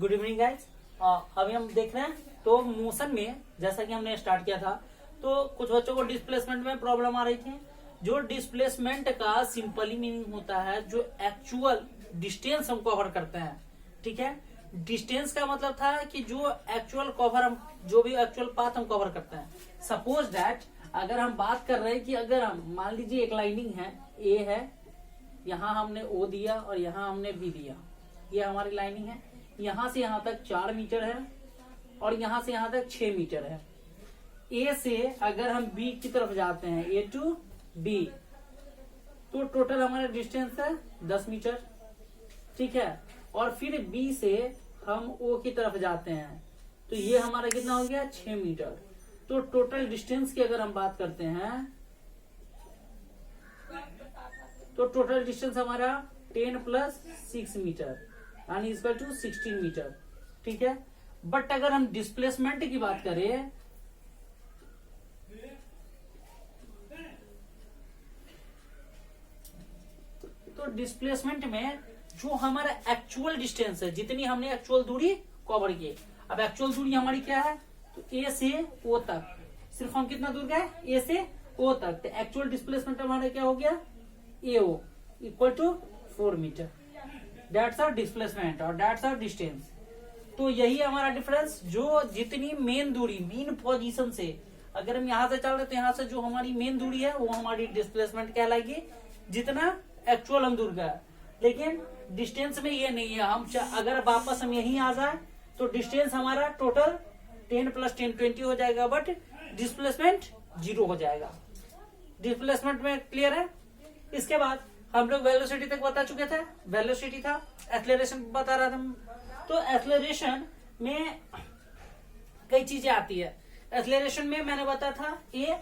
Good evening guys. अभी हम देख रहे हैं तो मोशन में जैसा कि हमने स्टार्ट किया था तो कुछ बच्चों को डिस्प्लेसमेंट में प्रॉब्लम आ रही थी। जो डिस्प्लेसमेंट का सिंपली मीनिंग होता है जो एक्चुअल डिस्टेंस हम कवर करते हैं। ठीक है, डिस्टेंस का मतलब था कि जो एक्चुअल कवर हम जो भी एक्चुअल पाथ हम कवर करते हैं। सपोज दैट अगर हम बात कर रहे हैं कि अगर हम मान लीजिए एक लाइनिंग है, ए है, यहाँ हमने ओ दिया और यहाँ हमने बी दिया, ये हमारी लाइनिंग है। यहाँ से यहाँ तक 4 मीटर है और यहाँ से यहाँ तक 6 मीटर है। ए से अगर हम बी की तरफ जाते हैं, ए टू बी, तो टोटल हमारा डिस्टेंस है 10 मीटर। ठीक है, और फिर बी से हम ओ की तरफ जाते हैं तो ये हमारा कितना हो गया 6 मीटर। तो टोटल डिस्टेंस की अगर हम बात करते हैं तो टोटल डिस्टेंस हमारा 10 प्लस 6 मीटर यानी इक्वल टू 16 मीटर। ठीक है, बट अगर हम डिस्प्लेसमेंट की बात करें तो डिस्प्लेसमेंट में जो हमारा एक्चुअल डिस्टेंस है, जितनी हमने एक्चुअल दूरी कवर की, अब एक्चुअल दूरी हमारी क्या है तो ए से ओ तक, सिर्फ हम कितना दूर गए ए से ओ तक, तो एक्चुअल डिस्प्लेसमेंट हमारा क्या हो गया A O equal to 4 metre. That's our displacement और दैट्स आवर डिस्टेंस। तो यही हमारा डिफरेंस, जो जितनी मेन दूरी मेन पोजीशन से अगर हम यहाँ से चल रहे तो यहाँ से जो हमारी मेन दूरी है वो हमारी डिस्प्लेसमेंट कहलाएगी, जितना एक्चुअल हम दूर गए। लेकिन डिस्टेंस में ये नहीं है, हम अगर वापस हम यहीं आ जाए तो डिस्टेंस हमारा टोटल 10 प्लस 10 20 हो जाएगा, बट डिस्प्लेसमेंट 0 हो जाएगा। डिस्प्लेसमेंट में क्लियर है। इसके बाद हम लोग वेलोसिटी तक बता चुके थे। वेलोसिटी था, एक्सेलरेशन बता रहा था। तो एक्सेलरेशन में कई चीजें आती है। एक्सेलरेशन में मैंने बताया था ए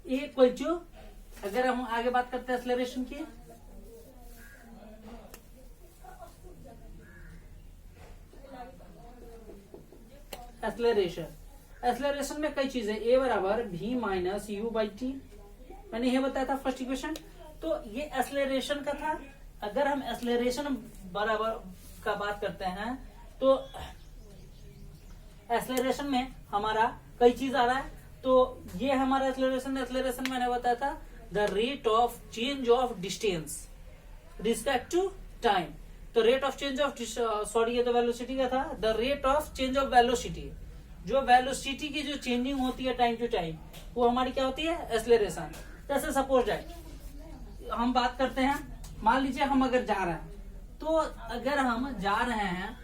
इक्वल टू, अगर हम आगे बात करते हैं एक्सेलरेशन की, एक्सेलरेशन में कई चीजें, ए बराबर भी माइनस यू बाई टी, मैंने ये बताया था फर्स्ट इक्वेशन। तो ये एक्सेलरेशन का था। अगर हम एक्सेलरेशन बराबर का बात करते हैं तो एक्सेलरेशन में हमारा कई चीज आ रहा है। तो ये हमारा एक्सेलरेशन मैंने बताया था the rate of change of distance respect to time. तो rate of change of sorry ये तो वेलोसिटी का था, the rate of change of velocity, जो वेलोसिटी की जो चेंजिंग होती है टाइम टू टाइम, वो हमारी क्या होती है एक्सेलरेशन। जैसे सपोज दैट हम बात करते हैं, मान लीजिए हम अगर जा रहे हैं, तो अगर हम जा रहे हैं,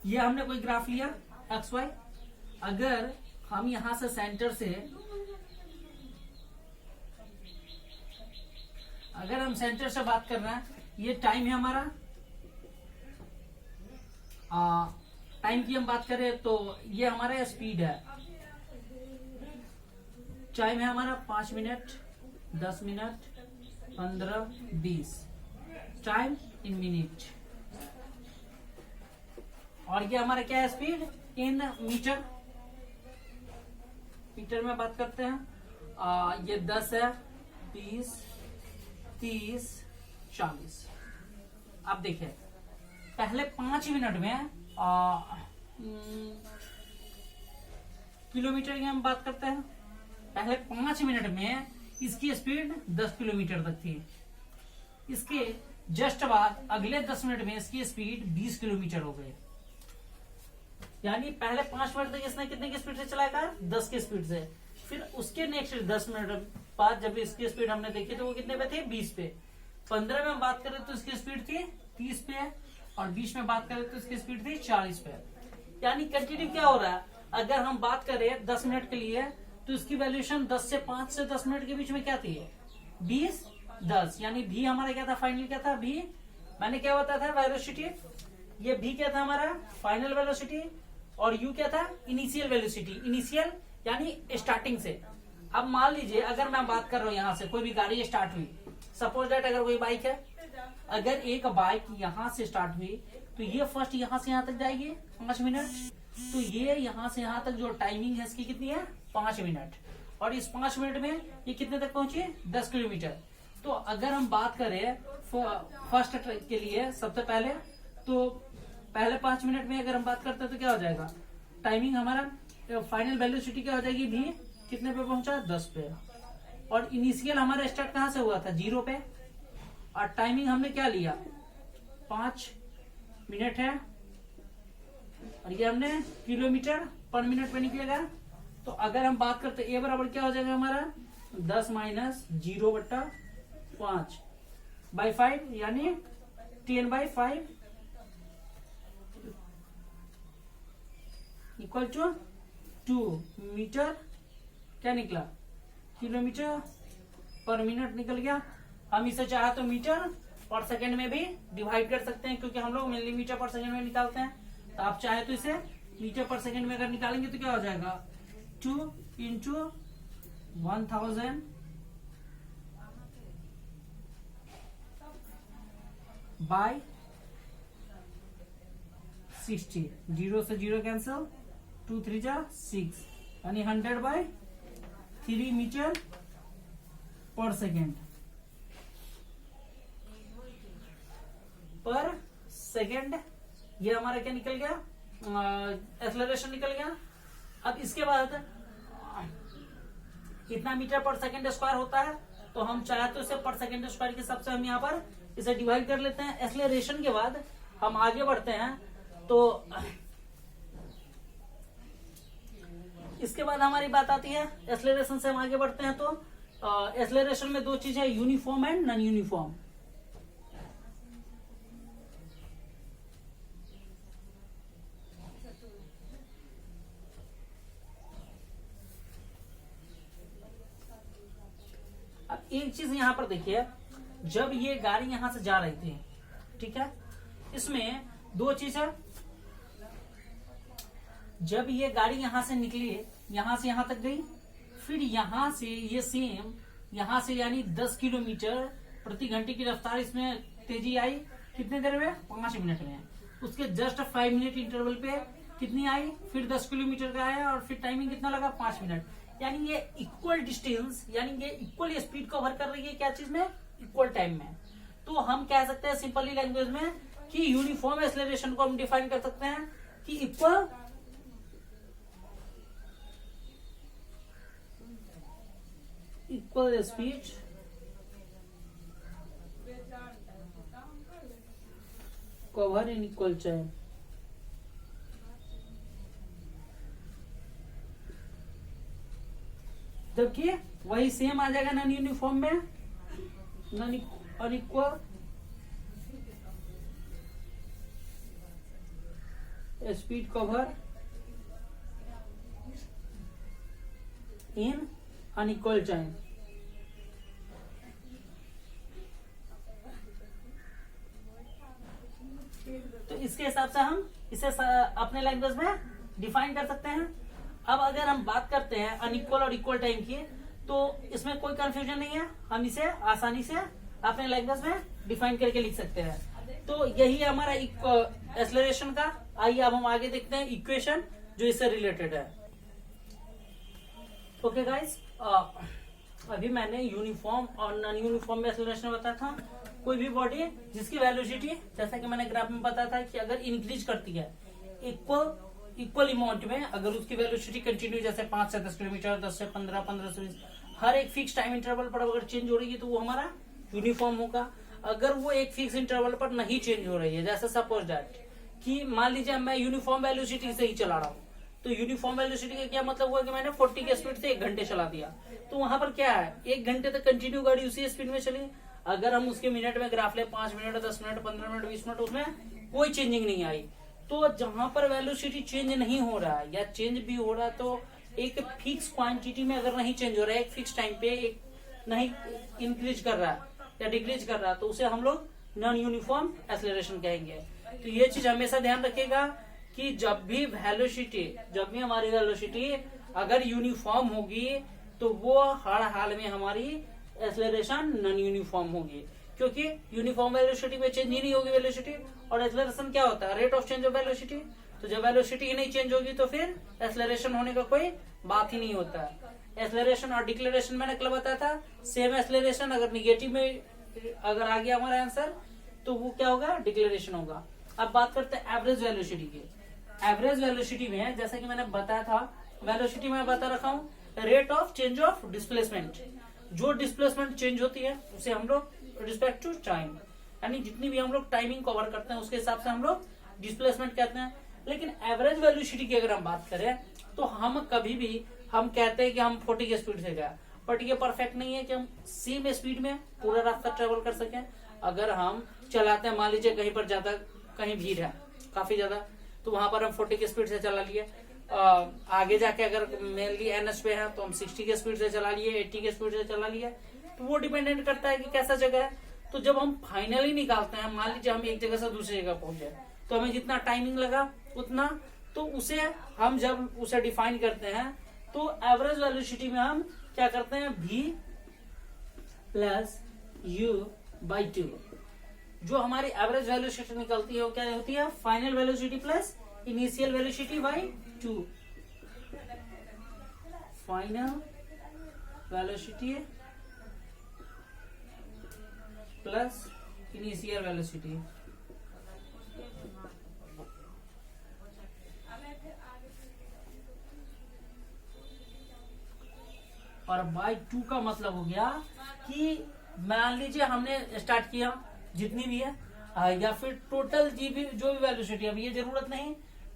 ये हमने कोई ग्राफ लिया एक्स वाई, अगर हम यहां से सेंटर से, अगर हम सेंटर से बात कर रहे हैं, ये टाइम है हमारा, टाइम की हम बात करें तो ये हमारा स्पीड है। टाइम है हमारा 5 minute, 10 minute, 15, 20, time in minute. और ये हमारा क्या है स्पीड इन मीटर, मीटर में बात करते हैं। ये 10 है, 20, 30, 40। अब देखिए पहले 5 मिनट में किलोमीटर की हम बात करते हैं। पहले 5 मिनट में इसकी स्पीड 10 किलोमीटर तक थी। इसके जस्ट बाद अगले 10 मिनट में इसकी स्पीड 20 किलोमीटर हो गई। यानी पहले 5 मिनट तक इसने कितने की स्पीड से चलाया था 10 की स्पीड से। फिर उसके नेक्स्ट 10 मिनट बाद जब इसकी स्पीड हमने देखी तो वो कितने पे थे 20 पे। 15 में हम बात करें तो इसकी स्पीड थी 30 पे और 20 में बात करें तो इसकी स्पीड थी 40 पे। यानी कंटिन्यू क्या हो रहा है, अगर हम बात करें 10 मिनट के लिए तो इसकी वैल्यूएशन 10 से 5 से 10 मिनट के बीच में क्या थी 20 10, यानी भी हमारा क्या था फाइनल क्या था भी, मैंने क्या बताया था वेलोसिटी, ये भी क्या था हमारा फाइनल वेलोसिटी और यू क्या था इनिशियल वेलोसिटी। इनिशियल यानी स्टार्टिंग से। अब मान लीजिए अगर मैं बात कर रहा हूँ यहाँ से कोई भी गाड़ी स्टार्ट हुई, सपोज दैट अगर कोई बाइक है, अगर एक बाइक यहाँ से स्टार्ट हुई तो ये फर्स्ट यहाँ से यहाँ तक जाएगी 5 मिनट, तो ये यहाँ से यहाँ तक जो टाइमिंग है इसकी कितनी है 5 मिनट, और इस 5 मिनट में ये कितने तक पहुंची 10 किलोमीटर। तो अगर हम बात करें फर्स्ट के लिए सबसे पहले तो पहले 5 मिनट में अगर हम बात करते हैं तो क्या हो जाएगा, टाइमिंग हमारा फाइनल वेलोसिटी क्या हो जाएगी, भी कितने पे पहुंचा, 10 पे। और इनिशियल हमारा स्टार्ट कहाँ से हुआ था, 0 पे। और टाइमिंग हमने क्या लिया, 5 मिनट है, और ये हमने किलोमीटर पर मिनट पे निकलेगा। तो अगर हम बात करते ए बराबर क्या हो जाएगा हमारा, 10 माइनस 0/5 बाई 5 यानी 10/5 इक्वल टू 2 मीटर, क्या निकला, किलोमीटर पर मिनट निकल गया। हम इसे चाहे तो मीटर पर सेकंड में भी डिवाइड कर सकते हैं, क्योंकि हम लोग मिलीमीटर पर सेकंड में निकालते हैं। तो आप चाहे तो इसे मीटर पर सेकंड में अगर निकालेंगे तो क्या हो जाएगा, 2 × 1000 बाय 60, 0 से 0 कैंसिल, 2 3 जा 6 यानी 100/3 मीटर पर सेकेंड पर सेकेंड। ये हमारा क्या निकल गया, एक्सेलरेशन निकल गया। अब इसके बाद कितना मीटर पर सेकेंड स्क्वायर होता है, तो हम चाहे तो इसे पर सेकेंड स्क्वायर के हिसाब से हम यहाँ पर इसे डिवाइड कर लेते हैं। एक्सेलरेशन के बाद हम आगे बढ़ते हैं, तो इसके बाद हमारी बात आती है एक्सेलरेशन से हम आगे बढ़ते हैं। तो एक्सेलरेशन में 2 चीज है, यूनिफॉर्म एंड नॉन यूनिफॉर्म। अब एक चीज यहां पर देखिए, जब ये गाड़ी यहां से जा रही थी, ठीक है, इसमें 2 चीज है। जब ये गाड़ी यहां से निकली, यहां से यहां तक गई, फिर यहां से ये सेम यहां से यानी 10 किलोमीटर प्रति घंटे की रफ्तार इसमें तेजी आई, कितने देर में, 5 मिनट में। उसके जस्ट 5 मिनट इंटरवल पे कितनी आई, फिर 10 किलोमीटर का आया, और फिर टाइमिंग कितना लगा, 5 मिनट। यानी ये इक्वल डिस्टेंस, यानी ये इक्वल स्पीड कवर कर रही है, क्या चीज में, इक्वल टाइम में। तो हम कह सकते हैं सिंपली लैंग्वेज में कि यूनिफॉर्म एक्सेलरेशन को हम डिफाइन कर सकते हैं कि equal speed cover in equal time. जबकि वही सेम आ जाएगा नॉन यूनिफॉर्म में, non unequal speed cover in unequal time. तो इसके हिसाब से हम इसे अपने लैंग्वेज में डिफाइन कर सकते हैं। अब अगर हम बात करते हैं अनइक्वल और इक्वल टाइम की, तो इसमें कोई कंफ्यूजन नहीं है, हम इसे आसानी से अपने लैंग्वेज में डिफाइन करके लिख सकते हैं। तो यही है हमारा एक्सेलरेशन का। आइए अब हम आगे देखते हैं इक्वेशन जो इससे रिलेटेड है। ओके गाइस, अभी मैंने यूनिफॉर्म और नॉन यूनिफॉर्म में एक्सेलरेशन बताया था। कोई भी बॉडी जिसकी वेलोसिटी, जैसा कि मैंने ग्राफ में बताया था, कि अगर इंक्रीज करती है इक्वल अमाउंट में, अगर उसकी वेलोसिटी कंटिन्यू जैसे 5 से 10 किलोमीटर, 10 से 15, 15 से 20, हर एक फिक्स टाइम इंटरवल पर अगर चेंज हो रही है तो वो हमारा यूनिफॉर्म होगा। अगर वो एक फिक्स इंटरवल पर नहीं चेंज हो रही है, जैसे सपोज दैट कि मान लीजिए मैं यूनिफॉर्म वेलोसिटी से ही चला रहा हूँ, तो यूनिफॉर्म वेलोसिटी का क्या मतलब हुआ कि मैंने 40 की स्पीड से 1 घंटे चला दिया, तो वहां पर क्या है, 1 घंटे तक कंटिन्यू गाड़ी उसी स्पीड में चली। अगर हम उसके मिनट में ग्राफ ले, 5 मिनट, 10 मिनट, 15 मिनट, 20 मिनट, उसमें कोई चेंजिंग नहीं आई। तो जहां पर वेलोसिटी चेंज नहीं हो रहा है, या चेंज भी हो रहा है तो एक फिक्स क्वांटिटी में अगर नहीं चेंज हो रहा है, एक फिक्स टाइम पे एक नहीं इंक्रीज कर रहा है या डिक्रीज कर रहा है, तो उसे हम लोग नॉन यूनिफॉर्म एक्सेलरेशन कहेंगे। तो ये चीज हमेशा ध्यान रखिएगा कि जब भी हमारी वेलोसिटी अगर यूनिफॉर्म होगी तो वो हर हाल में हमारी एक्सेलरेशन नॉन यूनिफॉर्म होगी, क्योंकि यूनिफॉर्म वेलोसिटी में चेंज ही नहीं होगी वेलोसिटी। और एक्सेलरेशन क्या होता है, rate of change of velocity. तो जब वेलोसिटी ही नहीं चेंज होगी तो फिर एक्सेलरेशन होने का कोई बात ही नहीं होता है। एक्सेलरेशन और डिक्लेरेशन मैंने कल बताया था, सेम एक्सेलरेशन अगर निगेटिव में अगर आ गया हमारा आंसर तो वो क्या होगा, डिक्लेरेशन होगा। अब बात करते हैं एवरेज वेलोसिटी की। एवरेज वेलोसिटी में जैसा कि मैंने बताया था, वेलोसिटी में बता रखा हूँ rate of change of displacement. जो डिस्प्लेसमेंट चेंज होती है उसे हम लोग रिस्पेक्ट टू टाइम, यानी जितनी भी हम लोग टाइमिंग कवर करते हैं उसके हिसाब से हम लोग डिस्प्लेसमेंट कहते हैं। लेकिन एवरेज वेलोसिटी की अगर हम बात करें तो हम कभी भी हम कहते हैं कि हम 40 की स्पीड से गए, बट ये परफेक्ट नहीं है कि हम सेम स्पीड में पूरा रास्ता ट्रेवल कर सकें। अगर हम चलाते हैं, मान लीजिए कहीं पर ज्यादा, कहीं भीड़ है काफी ज्यादा, तो वहां पर हम 40 की स्पीड से चला लिए। आगे जाके अगर मेनली एनएच पे है तो हम 60 की स्पीड से चला लिए, 80 की स्पीड से चला लिए। तो वो डिपेंडेंट करता है कि कैसा जगह है। तो जब हम फाइनली निकालते हैं, मान लीजिए हम एक जगह से दूसरी जगह पहुंच जाए, तो हमें जितना टाइमिंग लगा उतना, तो उसे हम जब उसे डिफाइन करते हैं तो एवरेज वेलोसिटी में हम क्या करते हैं, v प्लस u बाई 2। जो हमारी एवरेज वेलोसिटी निकलती है वो क्या होती है, final velocity plus initial velocity by 2। Final velocity plus initial velocity. और बाई 2 का मतलब हो गया कि मान लीजिए हमने स्टार्ट किया जितनी भी है, या फिर टोटल जीबी जो भी वेलोसिटी, अभी ये जरूरत नहीं।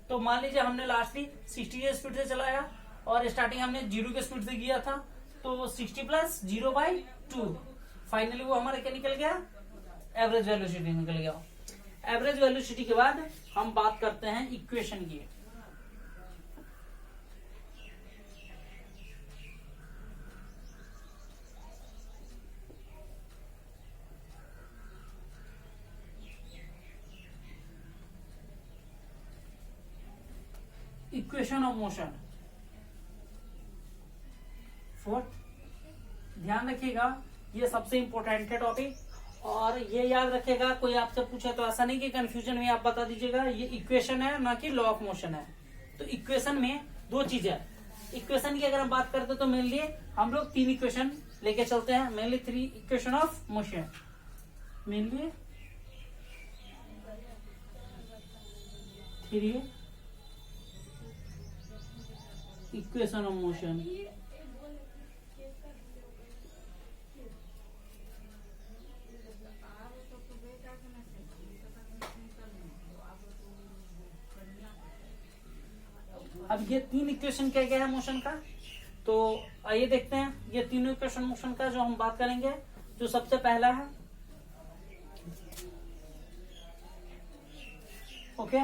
तो मान लीजिए हमने लास्टली 60 की स्पीड से चलाया और स्टार्टिंग हमने 0 की स्पीड से किया था, तो 60 प्लस 0 बाई 2, फाइनली वो हमारा क्या निकल गया, एवरेज वेलोसिटी निकल गया। एवरेज वेलोसिटी के बाद हम बात करते हैं इक्वेशन की। Equation of motion. फोर्थ, ध्यान रखिएगा ये सबसे इंपॉर्टेंट है टॉपिक। और ये याद रखिएगा, कोई आपसे पूछे तो ऐसा नहीं कि कंफ्यूजन में आप बता दीजिएगा, ये इक्वेशन है ना कि लॉ ऑफ मोशन है। तो इक्वेशन में दो चीजें है। इक्वेशन की अगर हम बात करते तो मेनली हम लोग 3 इक्वेशन लेके चलते हैं, mainly 3 equation of motion, mainly 3 equation of motion. अब ये 3 इक्वेशन क्या क्या है मोशन का, तो आइए देखते हैं ये तीनों इक्वेशन मोशन का जो हम बात करेंगे। जो सबसे पहला है, ओके